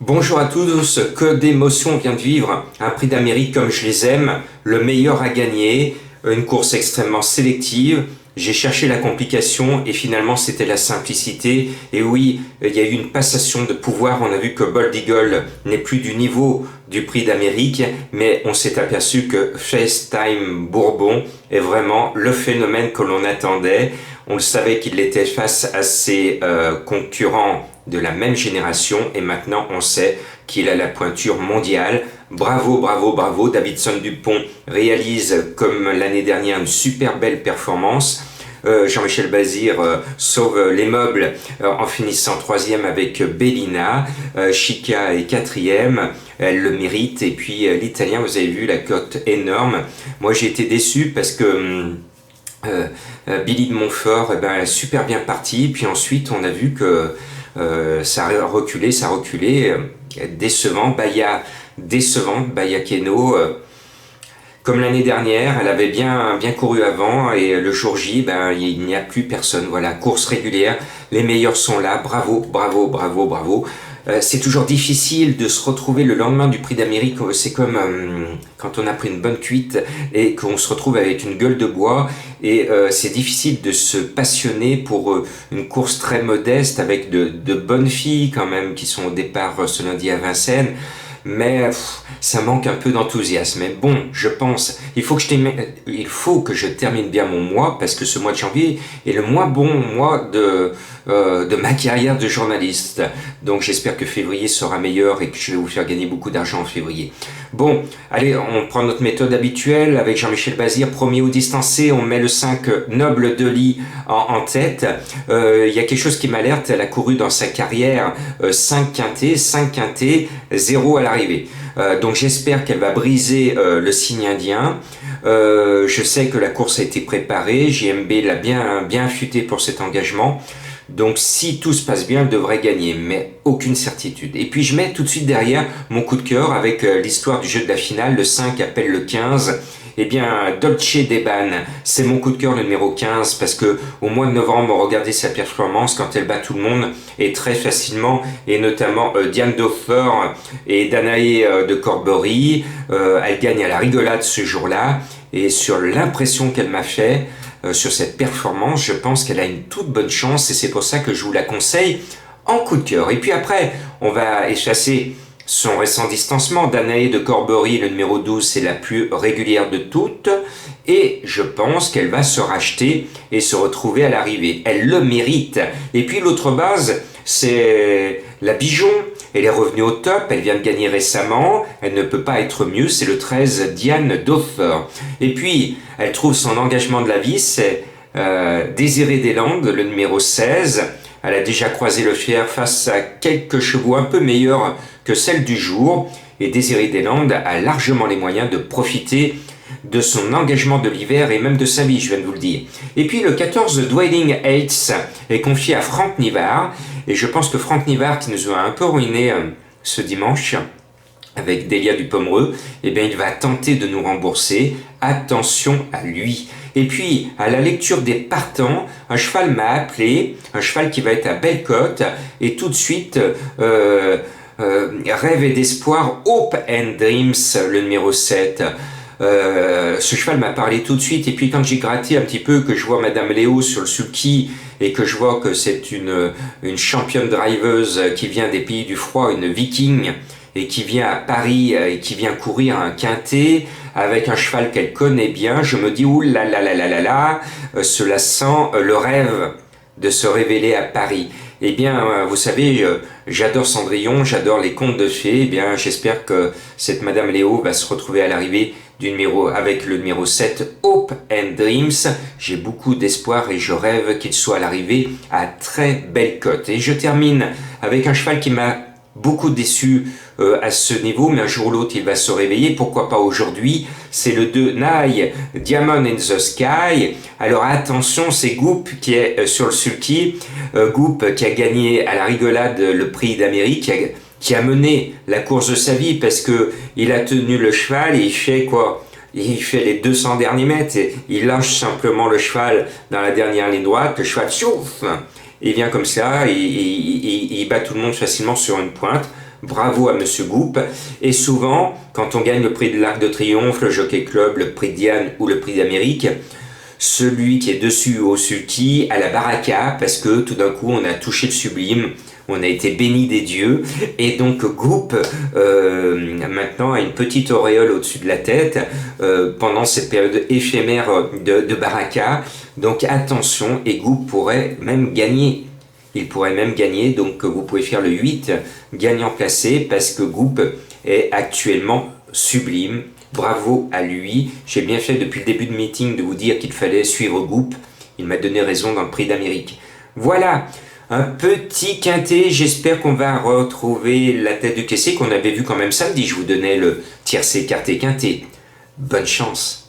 Bonjour à tous, que d'émotions on vient de vivre. Un prix d'Amérique comme je les aime, le meilleur à gagner, une course extrêmement sélective. J'ai cherché la complication et finalement c'était la simplicité. Et oui, il y a eu une passation de pouvoir. On a vu que Bold Eagle n'est plus du niveau du prix d'Amérique, mais on s'est aperçu que FaceTime Bourbon est vraiment le phénomène que l'on attendait. On le savait qu'il était face à ses concurrents de la même génération et maintenant on sait qu'il a la pointure mondiale. Bravo, bravo, bravo. Davidson Dupont réalise comme l'année dernière une super belle performance. Jean-Michel Bazir sauve les meubles en finissant troisième avec Bellina. Chica est quatrième, elle le mérite. Et puis l'Italien, vous avez vu la cote énorme. Moi j'ai été déçu parce que Billy de Montfort est super bien parti. Puis ensuite on a vu que ça a reculé, décevant. Décevante, Baya Keno. Comme l'année dernière, elle avait bien couru avant et le jour J, il n'y a plus personne. Voilà, course régulière, les meilleurs sont là. Bravo, bravo, bravo, bravo. C'est toujours difficile de se retrouver le lendemain du prix d'Amérique. C'est comme quand on a pris une bonne cuite et qu'on se retrouve avec une gueule de bois. Et c'est difficile de se passionner pour une course très modeste avec de bonnes filles quand même qui sont au départ ce lundi à Vincennes. Mais ça manque un peu d'enthousiasme. Mais bon, je pense, il faut que je termine bien mon mois parce que ce mois de janvier est le moins bon mois de ma carrière de journaliste. Donc j'espère que février sera meilleur et que je vais vous faire gagner beaucoup d'argent en février. Bon, allez, on prend notre méthode habituelle avec Jean-Michel Bazir, premier ou distancé, on met le 5 Noble de Lit en tête. Il y a quelque chose qui m'alerte, elle a couru dans sa carrière 5 quintés, 0 à l'arrivée. Donc j'espère qu'elle va briser le signe indien. Je sais que la course a été préparée, JMB l'a bien affûté pour cet engagement. Donc si tout se passe bien, elle devrait gagner, mais aucune certitude. Et puis je mets tout de suite derrière mon coup de cœur avec l'histoire du jeu de la finale, le 5 appelle le 15. Eh bien, Dolce Deban, c'est mon coup de cœur le numéro 15 parce que au mois de novembre, regardez sa performance quand elle bat tout le monde et très facilement, et notamment Diane Doffer et Danae de Corbery. Elle gagne à la rigolade ce jour-là et sur l'impression qu'elle m'a fait, sur cette performance, je pense qu'elle a une toute bonne chance et c'est pour ça que je vous la conseille en coup de cœur. Et puis après, on va échasser son récent distancement. Danae de Corbery, le numéro 12, c'est la plus régulière de toutes. Et je pense qu'elle va se racheter et se retrouver à l'arrivée. Elle le mérite. Et puis l'autre base, c'est la Bijon. Elle est revenue au top, elle vient de gagner récemment, elle ne peut pas être mieux, c'est le 13 Diane Doffer. Et puis, elle trouve son engagement de la vie, c'est Désirée Deslandes, le numéro 16. Elle a déjà croisé le fer face à quelques chevaux un peu meilleurs que celle du jour. Et Désirée Deslandes a largement les moyens de profiter de son engagement de l'hiver et même de sa vie, je viens de vous le dire. Et puis le 14, Dwelling Heights, est confié à Franck Nivard. Et je pense que Franck Nivard, qui nous a un peu ruiné ce dimanche, avec Delia du Pomereux, eh bien, il va tenter de nous rembourser. Attention à lui. Et puis, à la lecture des partants, un cheval m'a appelé, un cheval qui va être à belle cote, et tout de suite, Rêve et d'espoir, Hope and Dreams, le numéro 7. Ce cheval m'a parlé tout de suite et puis quand j'ai gratté un petit peu, que je vois Madame Léo sur le sulky et que je vois que c'est une championne driveuse qui vient des pays du froid, une viking, et qui vient à Paris et qui vient courir un quintet avec un cheval qu'elle connaît bien, je me dis ouh là là là là là là, cela sent le rêve de se révéler à Paris. Eh bien, vous savez, j'adore Cendrillon, j'adore les contes de fées. Eh bien, j'espère que cette Madame Léo va se retrouver à l'arrivée avec le numéro 7, Hope and Dreams. J'ai beaucoup d'espoir et je rêve qu'il soit à l'arrivée à très belle cote. Et je termine avec un cheval qui m'a beaucoup déçu à ce niveau, mais un jour ou l'autre il va se réveiller, pourquoi pas aujourd'hui, c'est le 2 Nye, Diamond in the Sky. Alors attention, c'est Goop qui est sur le sulky, Goop qui a gagné à la rigolade le prix d'Amérique, qui a mené la course de sa vie parce que il a tenu le cheval et il fait quoi? Il fait les 200 derniers mètres, et il lâche simplement le cheval dans la dernière ligne droite, le cheval chouf, il vient comme ça, il bat tout le monde facilement sur une pointe. Bravo à Monsieur Goup. Et souvent, quand on gagne le prix de l'Arc de Triomphe, le Jockey Club, le prix de Diane ou le prix d'Amérique, celui qui est dessus au sulky à la baraka, parce que tout d'un coup on a touché le sublime, on a été béni des dieux, et donc Goup maintenant a une petite auréole au-dessus de la tête pendant cette période éphémère de baraka. Donc attention, et Goup pourrait même gagner. Il pourrait même gagner, donc vous pouvez faire le 8 gagnant placé, parce que Goup est actuellement sublime. Bravo à lui. J'ai bien fait depuis le début de meeting de vous dire qu'il fallait suivre Goup. Il m'a donné raison dans le prix d'Amérique. Voilà, un petit quintet. J'espère qu'on va retrouver la tête du caissier qu'on avait vu quand même samedi. Je vous donnais le tiercé quarté quintet. Bonne chance.